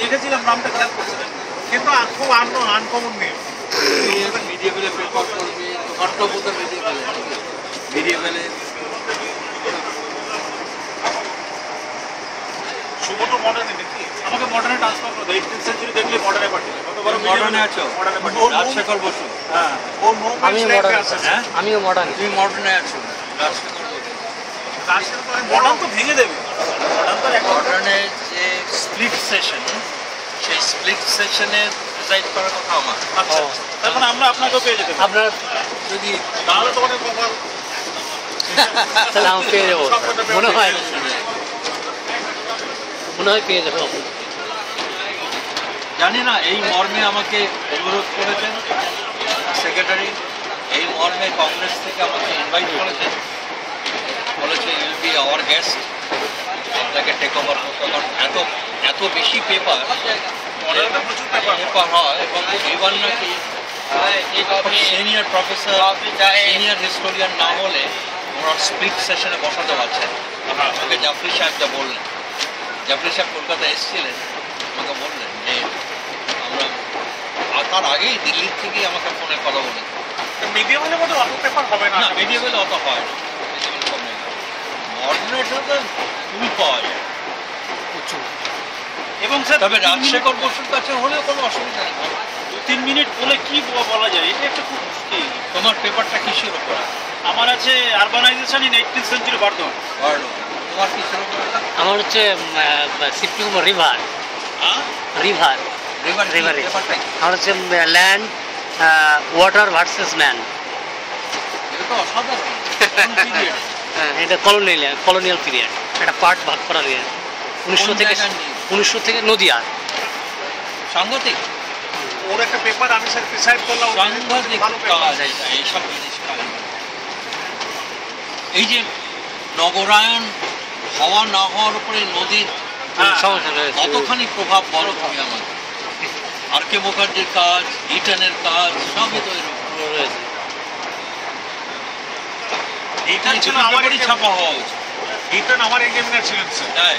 দেখেছিলাম নামটা খেয়াল করছিলেন, কিন্তু খুব আনকমন নেই। মিডিয়াবেলে প্রেফার করবে, ঘট্টপত মিডিয়াবেলে শুভটো মডার্নে নাকি? আমাকে মডার্নে ট্রান্সফার করে দাও। 18th সেঞ্চুরি দেখলে মডার্নে পাঠিয়ে দাও। কতবার মডার্নে আছো? মডার্নে পাঠিয়ে দাও। রাজশেখর বসু। হ্যাঁ, ও আমি মডার্ন, হ্যাঁ আমিও মডার্ন। তুমি মডার্নে আছো? রাজশেখর বসু। মডার্ন তো ভেঙে দেবে। মডার্নের যে স্প্লিট সেশন, সেই স্প্লিট সেশনে প্রেসাইড করার কথা আমার। আচ্ছা, তার মানে আমরা আপনাকেও পেয়ে যেতে পারি। আপনার যদি তাহলে তোমাদের কপাল। তাহলে আমি পেয়ে যাবো, মনে হয় পেয়ে যাবো। জানি না, এই মর্মে আমাকে অনুরোধ করেছেন সেক্রেটারি, এই মর্মে কংগ্রেস থেকে আমাকে ইনভাইট করেছেন, বলেছে ইউল বি আওয়ার গেস্ট, আপনাকে টেক ওভার করতে। কারণ এত বেশি পেপার প্রচুর পেপার হয় এবং এবার নাকি সিনিয়র প্রফেসর, সিনিয়র হিস্টোরিয়ান না হলে ওনার স্প্লিট সেশনে বসাতে পারছেন। আমাকে জাফরি সাহেব যা বললেন, জাফরি সাহেব কলকাতায় এসেছিলেন, আমাকে বললেন যে আমরা তার আগেই দিল্লির থেকেই আমাকে ফোনে কথা বলেন। মিডিয়ামের মধ্যে অত পেপার হবে না। না, মিডিয়াবেলে অত হয় না, মিডিয়াবেলে কম নেই। মডার্নেটা তো খুবই পাওয়া যায়। এবং স্যার তবে রাজশেখর বসুর কাছে হলেও কোনো অসুবিধা নেই। 2-3 মিনিট বলে কি বলা যায়, এটা একটা খুব মুশকিল। তোমার পেপারটা কিসের ওপর? আমার আছে urbanisation in 18th century Bardhaman. তোমার কিসের ওপর? আমার হচ্ছে রিভার রিভার রিভারে। আমার হচ্ছে ল্যান্ড ওয়াটার ভার্সেস ম্যান। এটা তো অসাধারণ। এটা কলোনিয়াল পিরিয়ড, একটা পার্ট ভাগ করা রয়েছে 1900 থেকে নদিয়া। সাংঘাতিক ওর একটা পেপার আমি স্যার প্রিসাইড করলাম। সাংঘাতিক কাজ এইসব জিনিস। এই যে নগরায়ণ হওয়া না হওয়ার উপরে নদীর সমস্যা রয়েছে, কতখানি প্রভাব বলো তুমি আমার। আর কে মুখার্জির কাজ, ইটনের কাজ সবই তো এরকম রয়েছে। এইটা ছিল আমারই ছাপা হওয়া উচিত। ইটন আমার এক্সামিনার ছিলেন স্যার। তাই